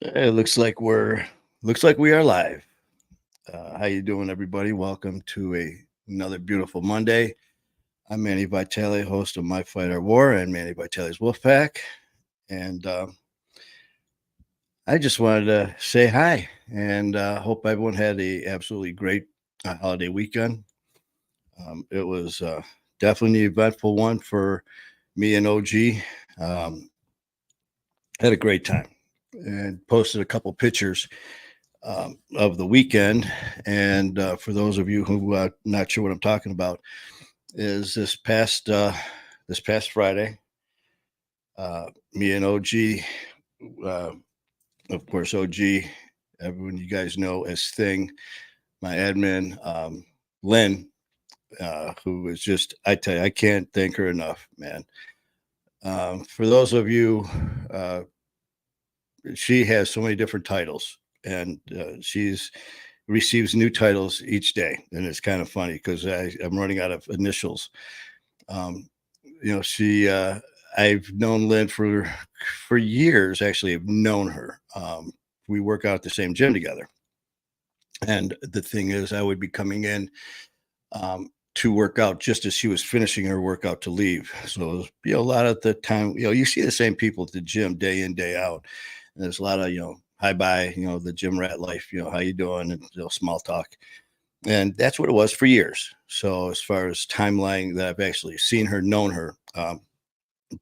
It looks like we are live. How you doing, everybody? Welcome to another beautiful Monday. I'm Manny Vitale, host of My Fight Our War and Manny Vitale's Wolfpack, and I just wanted to say hi and hope everyone had a absolutely great holiday weekend. It was definitely an eventful one for me and OG. Um, had a great time and posted a couple pictures of the weekend. And for those of you who not sure what I'm talking about, is this past Friday, me and OG, uh, of course, OG, everyone you guys know as Thing, my admin, Lynn, who is just, I tell you, I can't thank her enough, man. For those of you, uh, she has so many different titles, and she's receives new titles each day, and it's kind of funny because I'm running out of initials. Um, she I've known Lynn for years. Actually, I've known her. We work out at the same gym together, and the thing is, I would be coming in to work out just as she was finishing her workout to leave. So a lot of the time, you see the same people at the gym day in day out. And there's a lot of hi bye, the gym rat life. How you doing, and small talk. And that's what it was for years. So as far as timeline that I've actually seen her, known her,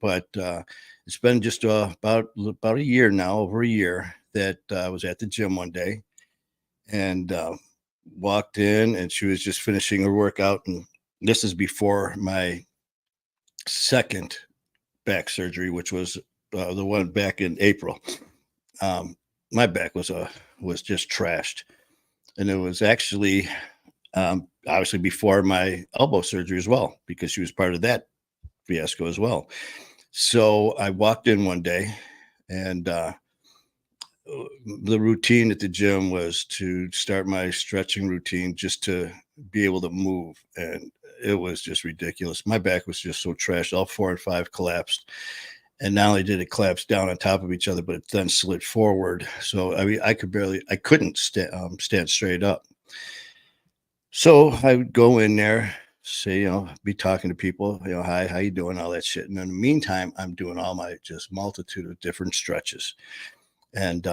but it's been just about a year now, over a year, that I was at the gym one day and walked in, and she was just finishing her workout. And this is before my second back surgery, which was the one back in April. Um, my back was just trashed, and it was actually obviously before my elbow surgery as well, because she was part of that fiasco as well. So I walked in one day, and the routine at the gym was to start my stretching routine just to be able to move. And it was just ridiculous. My back was just so trashed. All four and five collapsed. And not only did it collapse down on top of each other, but it then slid forward. So, I mean, I couldn't stand straight up. So I would go in there, say, be talking to people, hi, how you doing, all that shit. And in the meantime, I'm doing all my just multitude of different stretches, and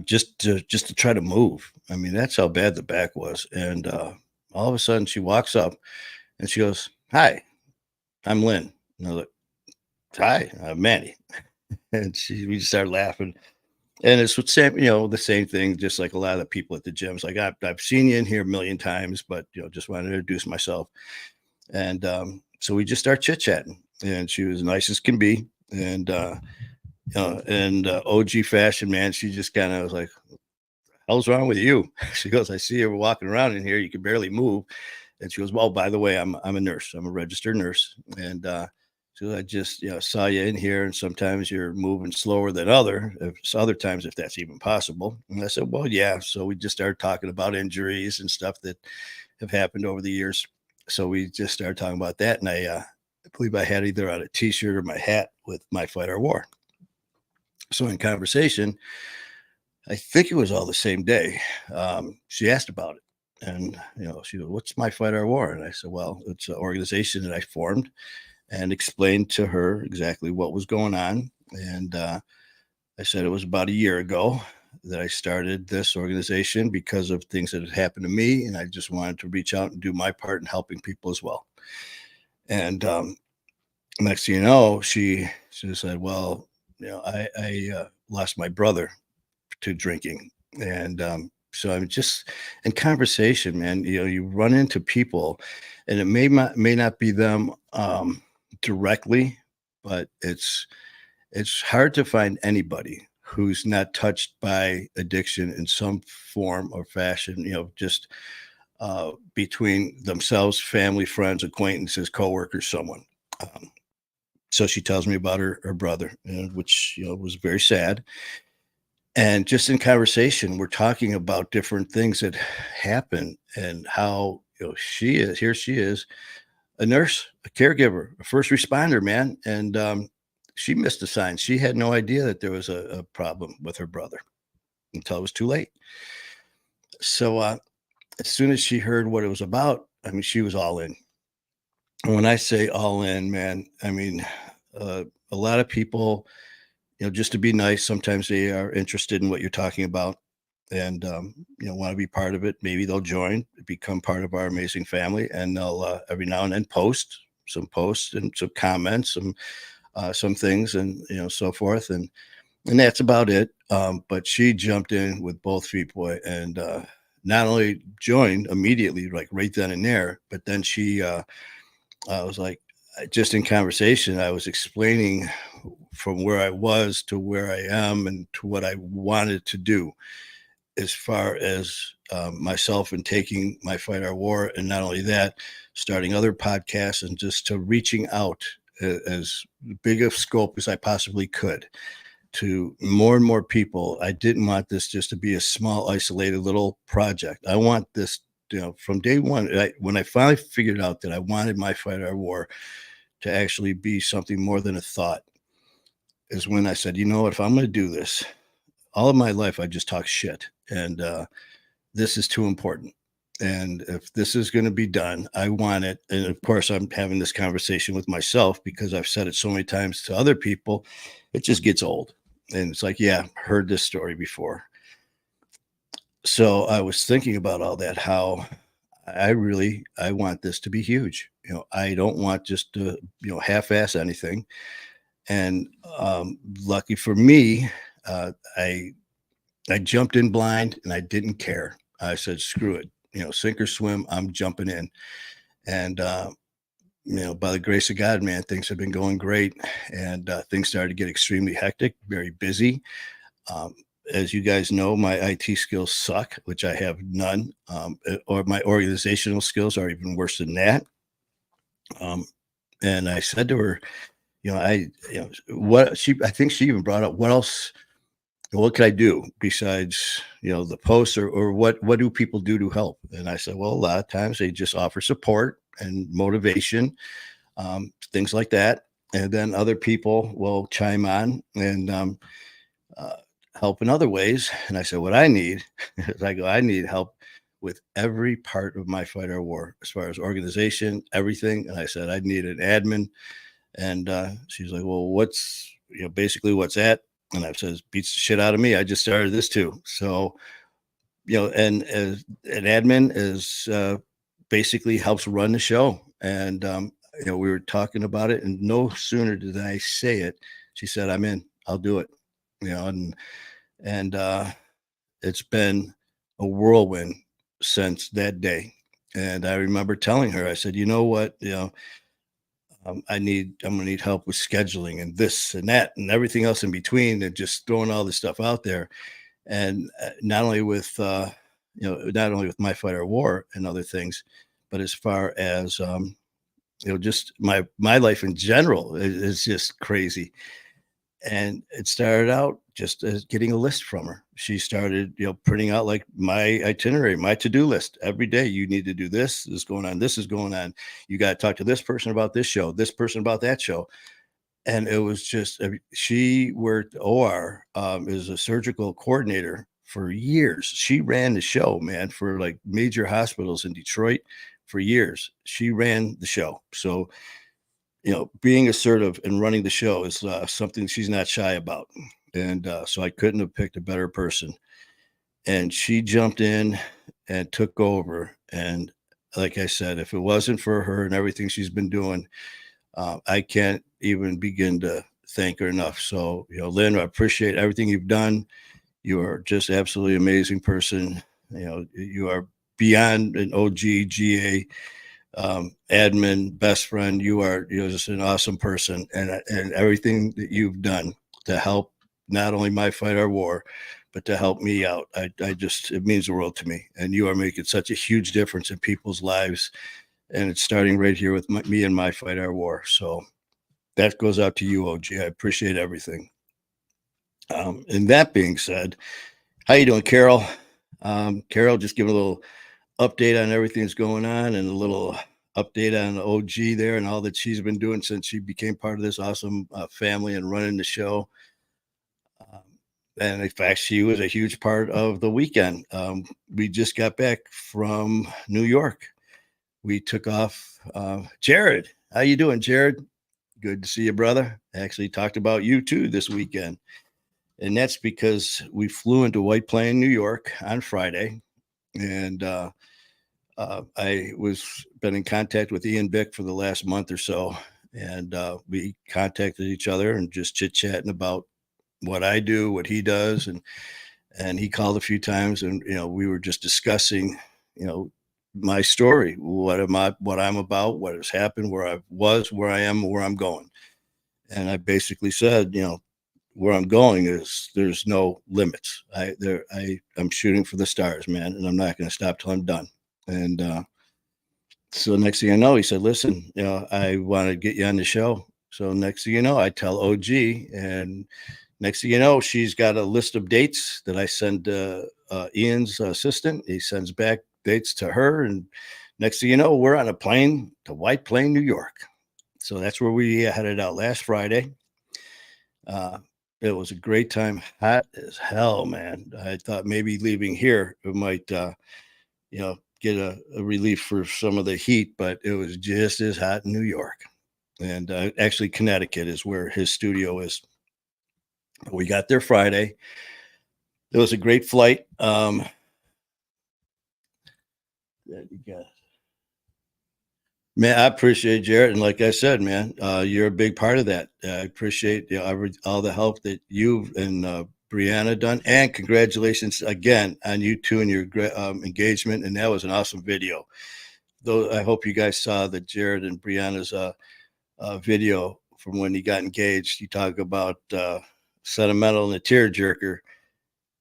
just to try to move. I mean, that's how bad the back was. And all of a sudden, she walks up and she goes, "Hi, I'm Lynn." And I was like, "Hi, I'm Manny." And we just started laughing. And it's the same thing, just like a lot of the people at the gyms. Like I've seen you in here a million times, but just wanted to introduce myself. And so we just start chit chatting, and she was nice as can be. And OG fashion, man, she just kind of was like, "Hell's wrong with you?" She goes, "I see you walking around in here. You can barely move." And she goes, "Well, by the way, I'm a nurse. I'm a registered nurse." And so I just saw you in here, and sometimes you're moving slower than other times, if that's even possible. And I said, "Well, yeah." So we just started talking about injuries and stuff that have happened over the years. So we just started talking about that, and I believe I had either on a T-shirt or my hat with "My Fight or War." So in conversation, I think it was all the same day. She asked about it. And, she goes, "What's My Fight or War?" And I said, "Well, it's an organization that I formed," and explained to her exactly what was going on. And I said it was about a year ago that I started this organization because of things that had happened to me. And I just wanted to reach out and do my part in helping people as well. And next thing you know, she said, "Well, I lost my brother to drinking." And so I'm just in conversation, man. You run into people, and it may not be them directly, but it's hard to find anybody who's not touched by addiction in some form or fashion. Just between themselves, family, friends, acquaintances, coworkers, someone. Um, so she tells me about her brother, which was very sad. And just in conversation, we're talking about different things that happen, and how she is a nurse, a caregiver, a first responder, man. And she missed the sign. She had no idea that there was a problem with her brother until it was too late. So as soon as she heard what it was about, I mean, she was all in. And when I say all in, man, I mean, a lot of people, just to be nice, sometimes they are interested in what you're talking about and, want to be part of it. Maybe they'll join, become part of our amazing family, and they'll every now and then posts and some comments, some things, and so forth, and that's about it. But she jumped in with both feet, boy, and not only joined immediately, like right then and there, but then she I was like, just in conversation, I was explaining from where I was to where I am and to what I wanted to do as far as myself and taking my fight our war. And not only that, starting other podcasts and just to reaching out as big of scope as I possibly could to more and more people. I didn't want this just to be a small, isolated little project. I want this, from day one, when I finally figured out that I wanted my fight our war to actually be something more than a thought, is when I said, you know what, if I'm going to do this, all of my life I just talk shit, and this is too important. And if this is going to be done, I want it. And of course, I'm having this conversation with myself because I've said it so many times to other people, it just gets old. And it's like, yeah, heard this story before. So I was thinking about all that, how I want this to be huge. I don't want just to, half-ass anything. And lucky for me, uh, I I jumped in blind and I didn't care. I said, screw it, sink or swim, I'm jumping in. And by the grace of God, man, things have been going great, and things started to get extremely hectic, very busy. Um, as you guys know, my IT skills suck, which I have none, or my organizational skills are even worse than that. Um, and I said to her, I think she even brought up, what could I do besides, the posts, or what do people do to help? And I said, well, a lot of times they just offer support and motivation, things like that. And then other people will chime on and uh, help in other ways. And I said, what I need is I need help with every part of my fight or war, as far as organization, everything. And I said, I need an admin. And she's like, well, basically what's that? And I says, beats the shit out of me. I just started this too. So, and as an admin is basically helps run the show. And, we were talking about it, and no sooner did I say it, she said, I'm in, I'll do it, and it's been a whirlwind since that day. And I remember telling her, I said, you know what, I'm gonna need help with scheduling and this and that and everything else in between, and just throwing all this stuff out there. And not only with my fight or war and other things, but as far as just my life in general is just crazy. And it started out just as getting a list from her. She started, printing out like my itinerary, my to-do list every day. You need to do this. This is going on. This is going on. You got to talk to this person about this show, this person about that show. And it was just, she worked OR, as a surgical coordinator for years. She ran the show, man, for like major hospitals in Detroit for years. She ran the show. So, being assertive and running the show is something she's not shy about. And so I couldn't have picked a better person. And she jumped in and took over. And like I said, if it wasn't for her and everything she's been doing, I can't even begin to thank her enough. So, Lynn, I appreciate everything you've done. You are just absolutely amazing person. You are beyond an OG, GA, admin, best friend. You're just an awesome person, and everything that you've done to help not only my fight our war, but to help me out. I just, it means the world to me. And you are making such a huge difference in people's lives. And it's starting right here with me and my fight our war. So that goes out to you, OG. I appreciate everything. And that being said, how you doing, Carol? Carol, just giving a little update on everything that's going on, and a little update on OG there and all that she's been doing since she became part of this awesome family and running the show. Um, and in fact, she was a huge part of the weekend. We just got back from New York. We took off. Jared, how you doing, Jared? Good to see you, brother. Actually talked about you too this weekend. And that's because we flew into White Plain, New York on Friday. And I was been in contact with Ian Bick for the last month or so. And we contacted each other and just chit chatting about what I do, what he does. And he called a few times and, we were just discussing, my story, what I'm about, what has happened, where I was, where I am, where I'm going. And I basically said, where I'm going is there's no limits. I'm shooting for the stars, man, and I'm not going to stop till I'm done. And so next thing I know, he said, "Listen, I want to get you on the show." So next thing you know, I tell OG, and next thing you know, she's got a list of dates that I send Ian's assistant. He sends back dates to her, and next thing you know, we're on a plane to White Plain, New York. So that's where we headed out last Friday. Uh, it was a great time, hot as hell, man. I thought maybe leaving here it might, get a relief for some of the heat, but it was just as hot in New York. And actually, Connecticut is where his studio is. We got there Friday. It was a great flight. You got Man, I appreciate Jared, and like I said, man, you're a big part of that. I appreciate all the help that you've and Brianna done, and congratulations again on you two and your engagement. And that was an awesome video. Though I hope you guys saw the Jared and Brianna's video from when he got engaged. You talk about sentimental and a tearjerker.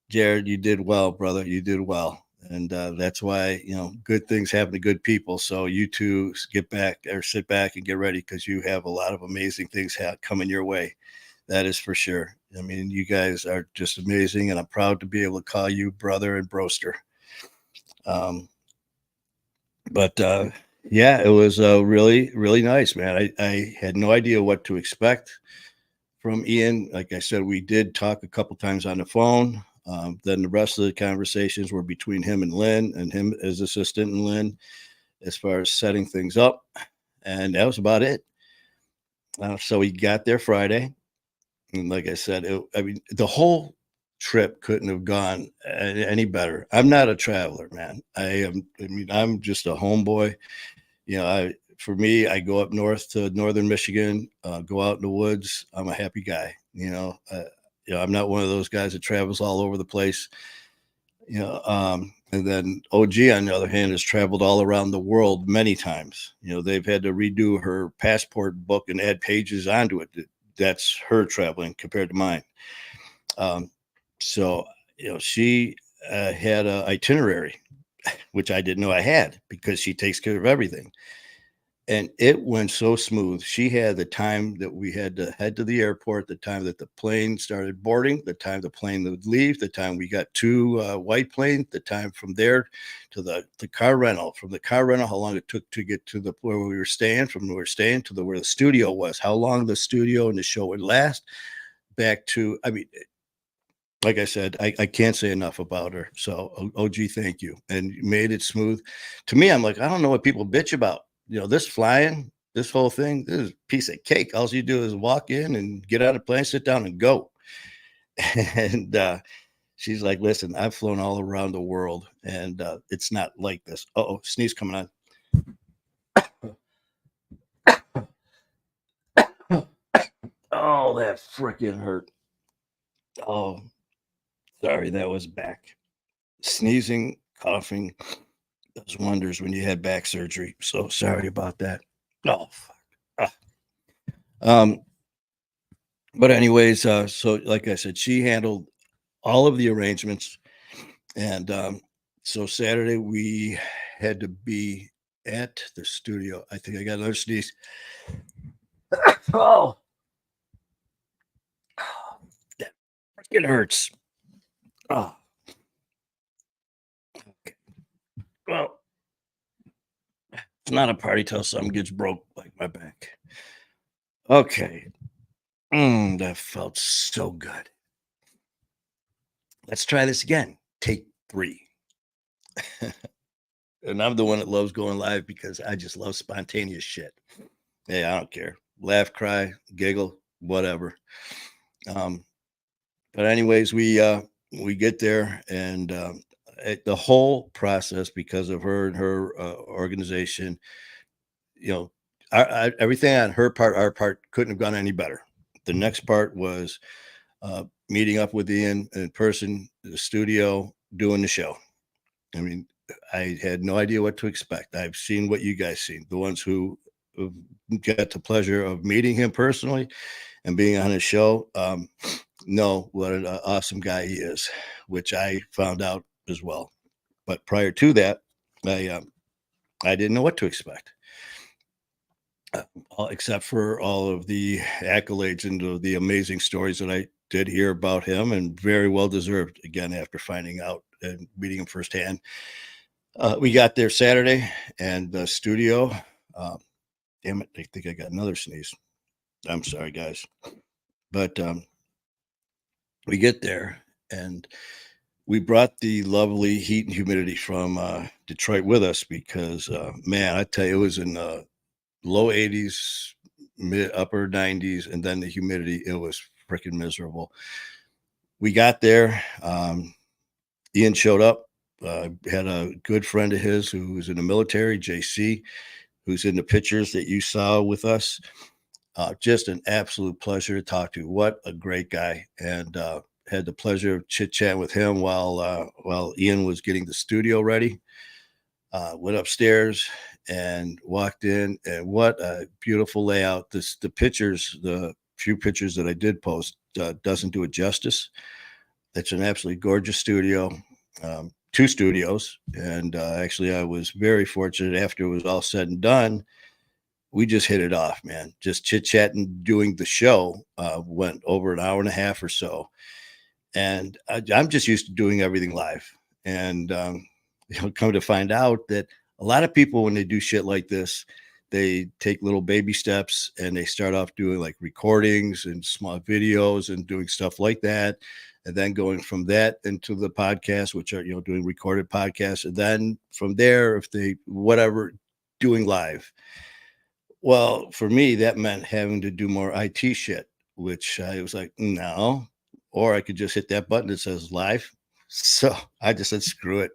Jared, you did well, brother. You did well. And that's why, good things happen to good people. So you two get back or sit back and get ready because you have a lot of amazing things coming your way. That is for sure. I mean, you guys are just amazing. And I'm proud to be able to call you brother and broster. Um, but yeah, it was really, really nice, man. I had no idea what to expect from Ian. Like I said, we did talk a couple times on the phone. Then the rest of the conversations were between him and Lynn, and him as assistant and Lynn, as far as setting things up. And that was about it. So we got there Friday. And like I said, I mean, the whole trip couldn't have gone any better. I'm not a traveler, man. I'm just a homeboy. For me, I go up north to northern Michigan, go out in the woods. I'm a happy guy. I'm not one of those guys that travels all over the place. And then OG, on the other hand, has traveled all around the world many times. They've had to redo her passport book and add pages onto it. That's her traveling compared to mine. So, she had an itinerary, which I didn't know I had because she takes care of everything. And it went so smooth. She had the time that we had to head to the airport, the time that the plane started boarding, the time the plane would leave, the time we got to White Plain, the time from there to the car rental, from the car rental, how long it took to get to the where we were staying, from where we were staying to where the studio was, how long the studio and the show would last, back to, I mean, like I said, I can't say enough about her. So OG, thank you. And you made it smooth. To me, I'm like, I don't know what people bitch about. This flying, this whole thing, this is a piece of cake. All you do is walk in and get out of plane, sit down and go. And she's like, listen, I've flown all around the world and it's not like this. Uh-oh, sneeze coming on. Oh, that freaking hurt. Oh, sorry, that was back. Sneezing, coughing does wonders when you had back surgery. So sorry about that. Oh, fuck. Ah. Um, but anyways, so like I said, she handled all of the arrangements, and so Saturday we had to be at the studio. I think I got another sneeze. Oh, that freaking hurts. Oh, okay. Well, Not a party till something gets broke like my back. Okay. That felt so good. Let's try this again. Take three. And I'm the one that loves going live because I just love spontaneous shit. Hey, I don't care. Laugh, cry, giggle, whatever. Um, but anyways, we get there and the whole process because of her and her organization, you know, everything on her part, our part couldn't have gone any better. The next part was meeting up with Ian in person, the studio, doing the show. I mean, I had no idea what to expect. I've seen what you guys seen, the ones who got the pleasure of meeting him personally and being on his show. Know what an awesome guy he is, which I found out as well. But prior to that, I didn't know what to expect, except for all of the accolades and the amazing stories that I did hear about him, and very well deserved. Again, after finding out and meeting him firsthand, we got there Saturday, and the studio. Uh, Damn it! I think I got another sneeze. I'm sorry, guys, but we get there and we brought the lovely heat and humidity from Detroit with us because, man, I tell you, it was in low 80s, mid upper 90s, and then the humidity, it was freaking miserable. We got there. Ian showed up. Had a good friend of his who was in the military, JC, who's in the pictures that you saw with us. Just an absolute pleasure to talk to. What a great guy. And had the pleasure of chit chat with him while Ian was getting the studio ready. Went upstairs and walked in, and what a beautiful layout. The few pictures that I did post doesn't do it justice. It's an absolutely gorgeous studio. Two studios, and actually, I was very fortunate. After it was all said and done, we just hit it off, man. Just chit chatting, doing the show. Went over an hour and a half or so, and I'm just used to doing everything live. And come to find out that a lot of people, when they do shit like this, they take little baby steps and they start off doing like recordings and small videos and doing stuff like that, and then going from that into the podcast, which are doing recorded podcasts, and then from there, if they whatever, doing live. Well, for me, that meant having to do more IT shit, which I was like, no. Or I could just hit that button that says live. So I just said, screw it.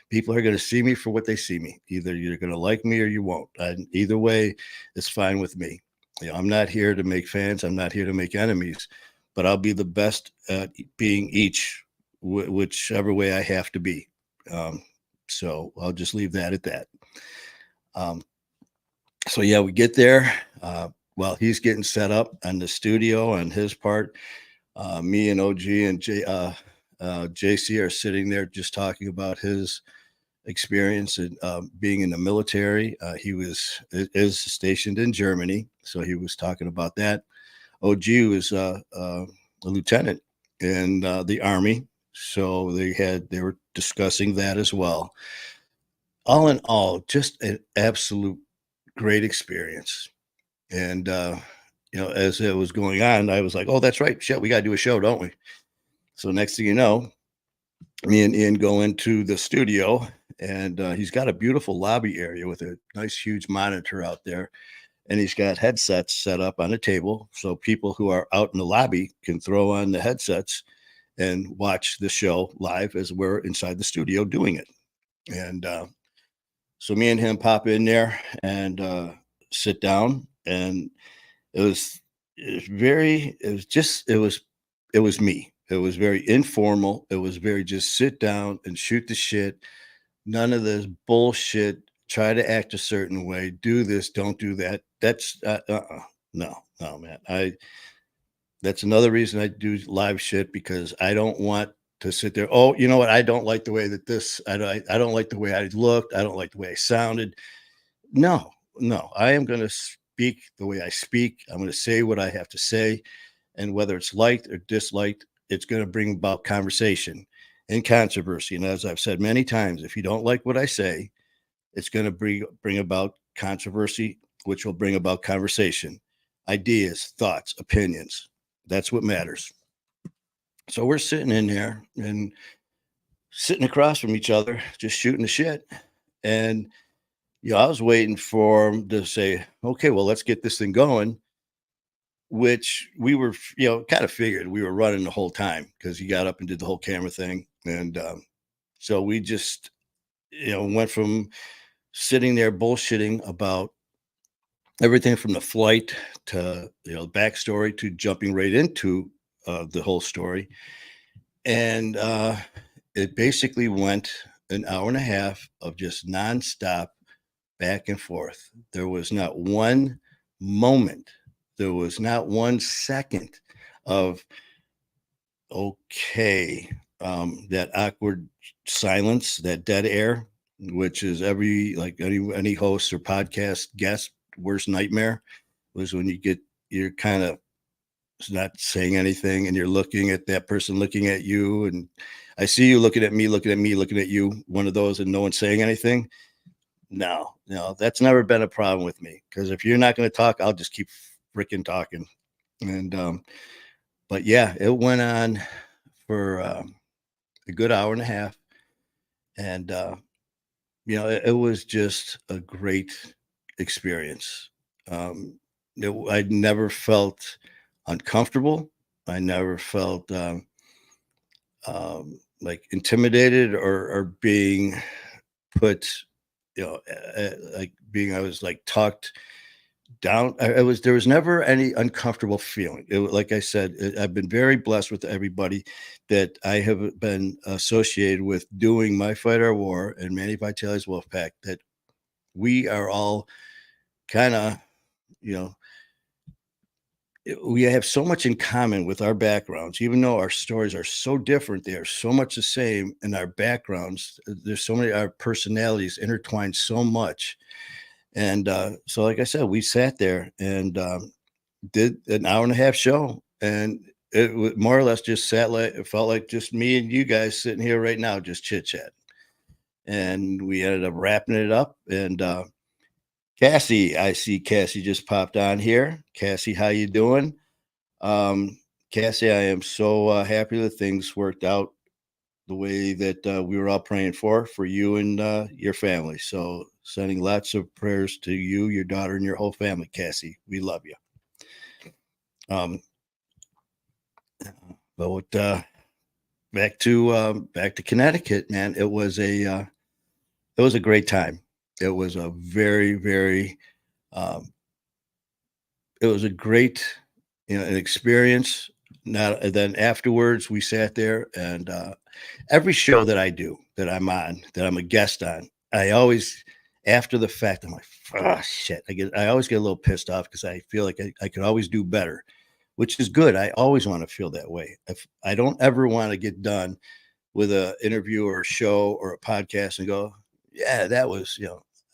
People are going to see me for what they see me. Either you're going to like me or you won't. And either way, it's fine with me. I'm not here to make fans. I'm not here to make enemies, but I'll be the best at being each, whichever way I have to be. So I'll just leave that at that. So yeah, we get there. While he's getting set up on the studio on his part, me and OG and JC are sitting there just talking about his experience and being in the military. He is stationed in Germany, so he was talking about that. OG was a lieutenant in the Army, so they were discussing that as well. All in all, just an absolute great experience. And as it was going on, I was like, "Oh, that's right, shit, we got to do a show, don't we?" So next thing you know, me and Ian go into the studio, and he's got a beautiful lobby area with a nice, huge monitor out there, and he's got headsets set up on a table, so people who are out in the lobby can throw on the headsets and watch the show live as we're inside the studio doing it. And so me and him pop in there and sit down, and it was it was me. It was very informal. It was very just sit down and shoot the shit. None of this bullshit. Try to act a certain way. Do this. Don't do that. That's no, no, man. That's another reason I do live shit, because I don't want to sit there. Oh, you know what? I don't like the way that this. I don't like the way I looked. I don't like the way I sounded. No, no. I am going to speak the way I speak. I'm going to say what I have to say, and whether it's liked or disliked, it's going to bring about conversation and controversy. And as I've said many times, if you don't like what I say, it's going to bring about controversy, which will bring about conversation, ideas, thoughts, opinions. That's what matters. So we're sitting in there and sitting across from each other, just shooting the shit. And I was waiting for him to say, "Okay, well, let's get this thing going." Which we were, kind of figured we were running the whole time because he got up and did the whole camera thing, and so we just, went from sitting there bullshitting about everything from the flight to backstory to jumping right into the whole story, and it basically went an hour and a half of just nonstop back and forth. There was not one moment, there was not 1 second of okay, that awkward silence, that dead air, which is every like any host or podcast guest worst nightmare, was when you're kind of not saying anything and you're looking at that person looking at you, and I see you looking at me, looking at me, looking at you, one of those, and no one's saying anything. No, no, that's never been a problem with me, because if you're not going to talk, I'll just keep freaking talking. And but yeah, it went on for a good hour and a half, and it was just a great experience. Um, I never felt uncomfortable. I never felt like intimidated or being put, like being I was like talked down. I was There was never any uncomfortable feeling. Like I said, I've been very blessed with everybody that I have been associated with doing My Fight or War and Manny Vitale's Wolfpack. That we are all kind of, you know, we have so much in common with our backgrounds, even though our stories are so different. They are so much the same in our backgrounds. There's so many our personalities intertwined so much. And so, like I said, we sat there and did an hour and a half show, and more or less just it felt like just me and you guys sitting here right now, just chit chat. And we ended up wrapping it up. And Cassie, I see Cassie just popped on here. Cassie, how you doing? Um, Cassie, I am so happy that things worked out the way that we were all praying for you and your family. So sending lots of prayers to you, your daughter, and your whole family, Cassie. We love you. Um, but back to Connecticut, man. It was a great time. It was a very um, it was a great an experience. Not then afterwards we sat there and every show that I do that I'm on that I'm a guest on, I always after the fact I'm like, oh shit. I always get a little pissed off because I feel like I could always do better, which is good. I always want to feel that way. If I don't ever want to get done with a interview or a show or a podcast and go, yeah, that was,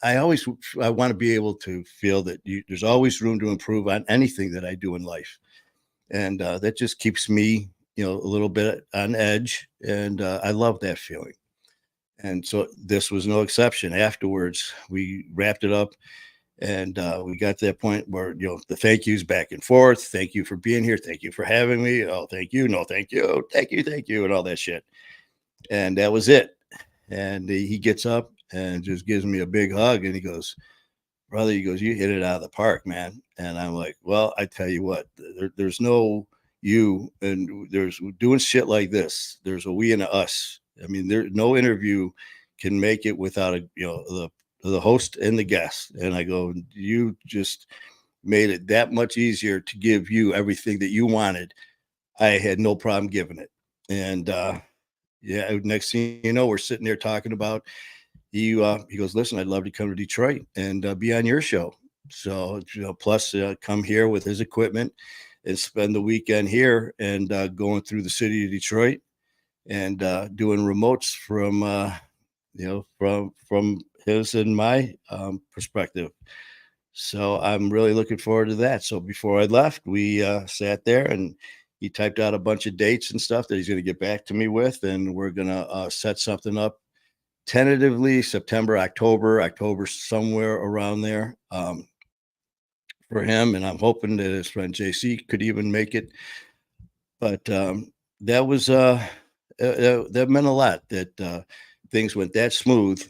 I want to be able to feel that there's always room to improve on anything that I do in life. And that just keeps me, a little bit on edge. And I love that feeling. And so this was no exception. Afterwards, we wrapped it up and we got to that point where, the thank yous back and forth. Thank you for being here. Thank you for having me. Oh, thank you. No, thank you. Thank you. And all that shit. And that was it. And he gets up and just gives me a big hug. And he goes, brother, he goes, you hit it out of the park, man. And I'm like, well, I tell you what, there's no you and there's doing shit like this. There's a we and a us. I mean, there no interview can make it without the host and the guest. And I go, you just made it that much easier to give you everything that you wanted. I had no problem giving it. And yeah, next thing you know, we're sitting there talking about he goes, listen, I'd love to come to Detroit and be on your show. So, plus come here with his equipment and spend the weekend here and going through the city of Detroit and doing remotes from, from his and my perspective. So I'm really looking forward to that. So before I left, we sat there and he typed out a bunch of dates and stuff that he's going to get back to me with. And we're going to set something up tentatively September, October, somewhere around there, for him. And I'm hoping that his friend JC could even make it. But that was that meant a lot that things went that smooth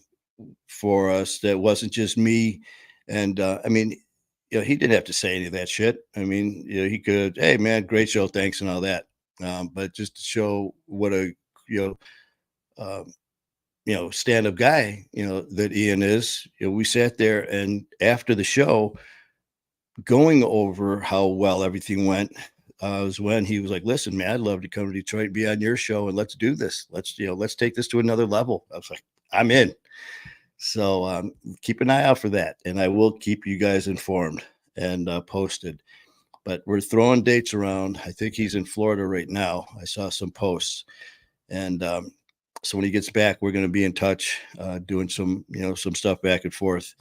for us. That wasn't just me. And I mean, he didn't have to say any of that shit. I mean, he could, hey man, great show, thanks, and all that. But just to show what a you know um, stand up guy that Ian is, we sat there and after the show, going over how well everything went. Was when he was like, "Listen, man, I'd love to come to Detroit and be on your show, and let's do this. Let's take this to another level." I was like, "I'm in." So keep an eye out for that, and I will keep you guys informed and posted. But we're throwing dates around. I think he's in Florida right now. I saw some posts, and so when he gets back, we're going to be in touch, doing some stuff back and forth.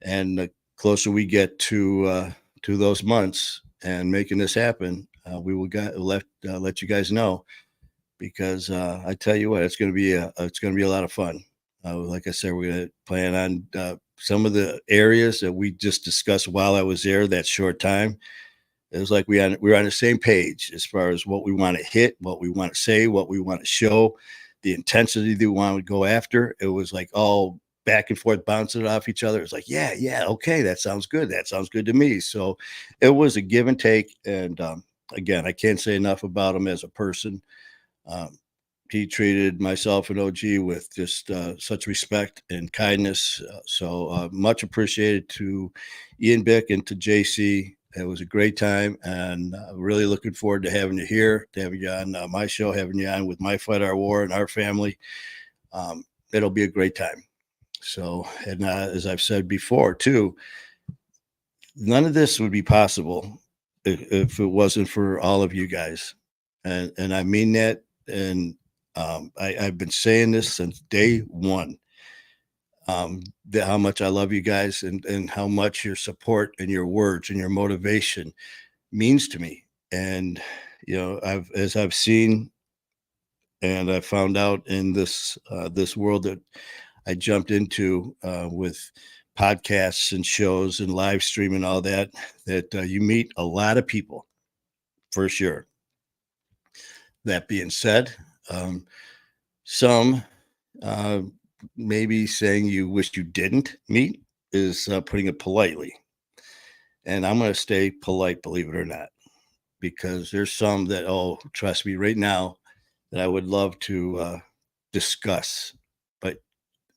And the closer we get to those months and making this happen, we will let you guys know, because I tell you what, it's going to be a lot of fun. Like I said, we're going to plan on some of the areas that we just discussed while I was there that short time. It was like we were on the same page as far as what we want to hit, what we want to say, what we want to show, the intensity that we want to go after. It was like all back and forth, bouncing it off each other. It's like, yeah, yeah, okay, that sounds good. That sounds good to me. So it was a give and take. And again, I can't say enough about him as a person. Um, he treated myself and OG with just such respect and kindness. So much appreciated to Ian Bick and to JC. It was a great time, and really looking forward to having you here, to having you on my show, having you on with My Fight, Our War, and our family. It'll be a great time. So, and as I've said before, too, none of this would be possible if it wasn't for all of you guys, and I mean that. And I've been saying this since day one. How much I love you guys, and how much your support and your words and your motivation means to me. And as I've seen and I found out in this world that I jumped into with podcasts and shows and live stream and all that, that you meet a lot of people for sure. That being said, some uh, maybe saying you wish you didn't meet is putting it politely. And I'm going to stay polite, believe it or not, because there's some that, oh, trust me, right now, that I would love to discuss, but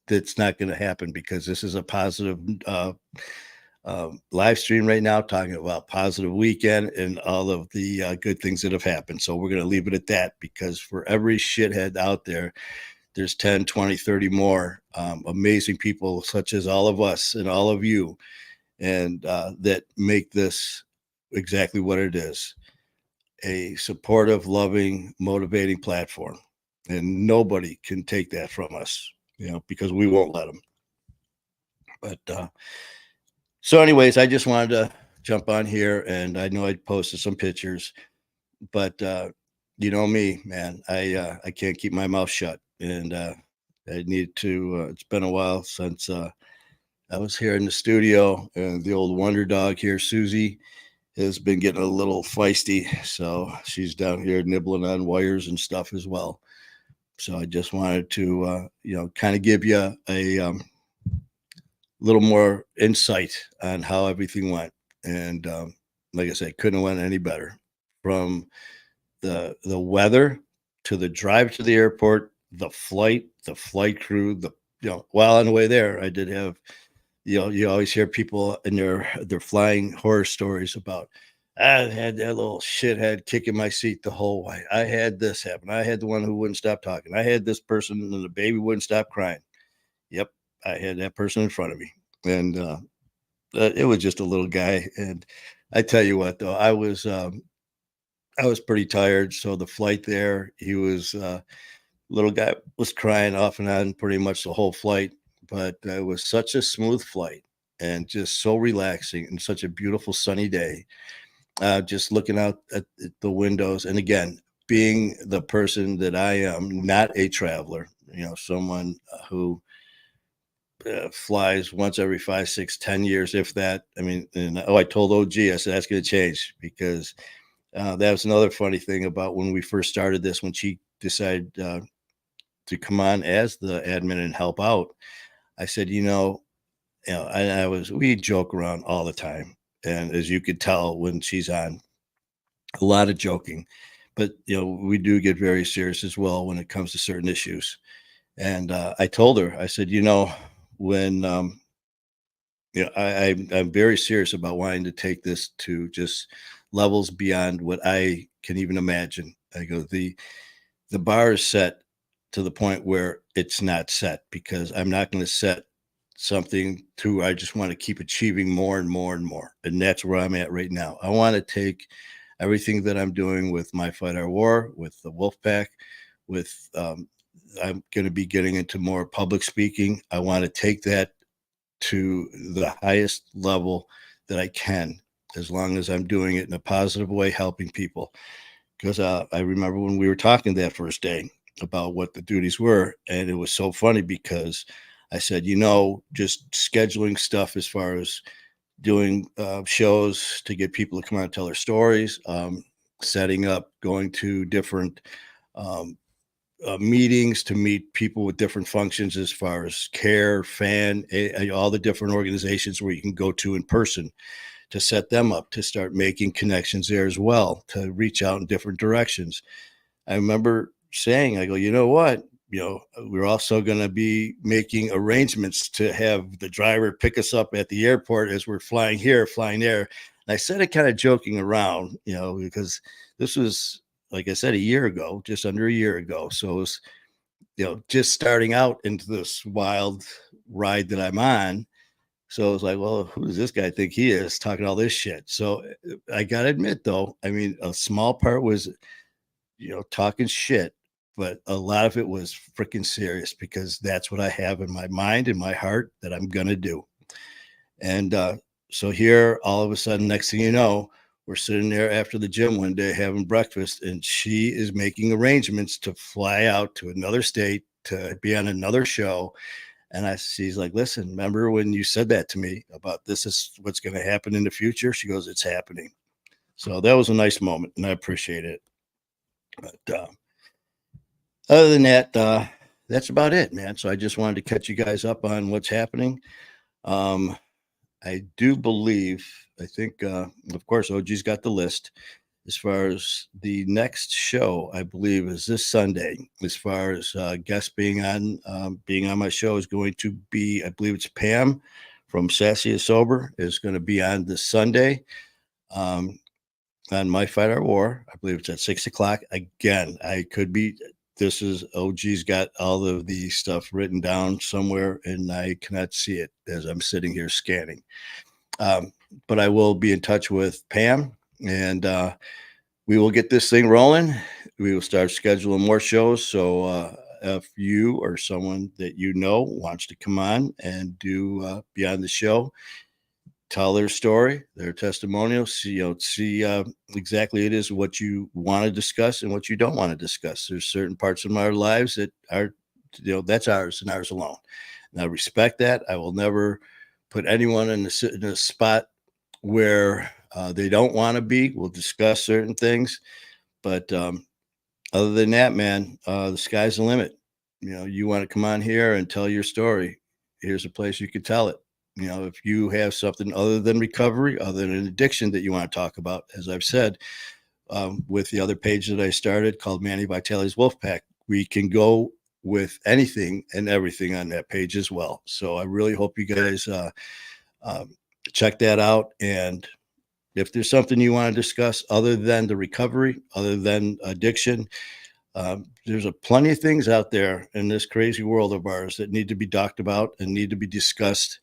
that's not going to happen because this is a positive live stream right now, talking about positive weekend and all of the good things that have happened. So we're going to leave it at that, because for every shithead out there, there's 10, 20, 30 more amazing people such as all of us and all of you, and that make this exactly what it is, a supportive, loving, motivating platform. And nobody can take that from us, because we won't let them. But so anyways, I just wanted to jump on here, and I know I posted some pictures, but you know me, man, I can't keep my mouth shut. And I need to, it's been a while since I was here in the studio, and the old wonder dog here, Susie, has been getting a little feisty. So she's down here nibbling on wires and stuff as well. So I just wanted to, kind of give you a little more insight on how everything went. And like I said, couldn't have went any better. From the weather to the drive to the airport, the flight crew, while on the way there, I did have, you always hear people in their flying horror stories about, I had that little shithead kicking my seat the whole way. I had this happen. I had the one who wouldn't stop talking. I had this person and the baby wouldn't stop crying. Yep, I had that person in front of me. And it was just a little guy. And I tell you what, though, I was pretty tired. So the flight there, he was little guy was crying off and on pretty much the whole flight. But it was such a smooth flight and just so relaxing, and such a beautiful sunny day. Just looking out at the windows, and again, being the person that I am, not a traveler, someone who flies once every 5, 6, 10 years, if that. I mean, and I told OG, I said that's going to change because that was another funny thing about when we first started this. When she decided to come on as the admin and help out, I said, we joke around all the time, and as you could tell when she's on, a lot of joking, but we do get very serious as well when it comes to certain issues. And I told her, I said, when I'm very serious about wanting to take this to just levels beyond what I can even imagine. I go, the bar is set to the point where it's not set, because I'm not going to set something to, I just want to keep achieving more and more and more. And that's where I'm at right now. I want to take everything that I'm doing with My Fight Our War, with the Wolf Pack, with, I'm going to be getting into more public speaking. I want to take that to the highest level that I can, as long as I'm doing it in a positive way, helping people. Because I remember when we were talking that first day about what the duties were, and it was so funny because I said, just scheduling stuff as far as doing shows to get people to come out and tell their stories, setting up, going to different meetings to meet people with different functions as far as care, all the different organizations where you can go to in person, to set them up, to start making connections there as well, to reach out in different directions. I remember saying, I go, you know what? We're also going to be making arrangements to have the driver pick us up at the airport as we're flying here, flying there. And I said it kind of joking around, because this was, like I said, a year ago, just under a year ago. So it was, just starting out into this wild ride that I'm on. So I was like, well, who does this guy think he is, talking all this shit? So I got to admit, though, I mean, a small part was, talking shit, but a lot of it was freaking serious, because that's what I have in my mind and my heart that I'm going to do. And so here, all of a sudden, next thing you know, we're sitting there after the gym one day having breakfast, and she is making arrangements to fly out to another state to be on another show. And she's like, listen, remember when you said that to me about this is what's going to happen in the future? She goes, it's happening. So that was a nice moment, and I appreciate it. But other than that, that's about it, man. So I just wanted to catch you guys up on what's happening. I do believe, I think, of course, OG's got the list. As far as the next show, I believe is this Sunday. As far as guests being on my show is going to be, I believe it's Pam from Sassy is Sober is going to be on this Sunday on My Fight Our War. I believe it's at 6:00. Again, I could be. This is OG's got all of the stuff written down somewhere, and I cannot see it as I'm sitting here scanning. But I will be in touch with Pam, and we will get this thing rolling. We will start scheduling more shows. So if you or someone that wants to come on and do be on the show, tell their story, their testimonial, see exactly it is what you want to discuss and what you don't want to discuss. There's certain parts of our lives that are, that's ours and ours alone. And I respect that. I will never put anyone in a spot where they don't want to be. We'll discuss certain things, but other than that, man, the sky's the limit. You want to come on here and tell your story, here's a place you could tell it. If you have something other than recovery, other than addiction that you want to talk about, as I've said, with the other page that I started called Manny Vitale's Wolfpack, we can go with anything and everything on that page as well. So I really hope you guys check that out. And if there's something you want to discuss other than the recovery, other than addiction, there's plenty of things out there in this crazy world of ours that need to be talked about and need to be discussed.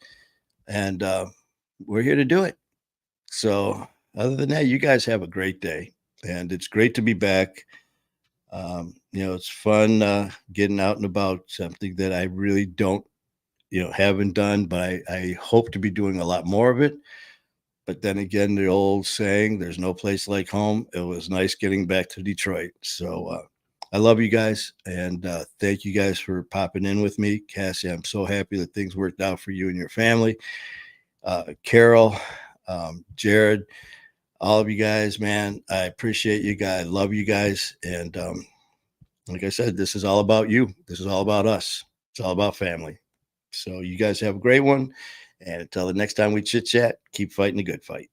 And we're here to do it. So other than that, you guys have a great day. And it's great to be back. It's fun getting out and about, something that I really don't, haven't done, but I hope to be doing a lot more of it. But then again, the old saying, there's no place like home. It was nice getting back to Detroit. So I love you guys, and thank you guys for popping in with me. Cassie, I'm so happy that things worked out for you and your family. Carol, Jared, all of you guys, man, I appreciate you guys. Love you guys. And like I said, this is all about you. This is all about us. It's all about family. So you guys have a great one. And until the next time we chit chat, keep fighting the good fight.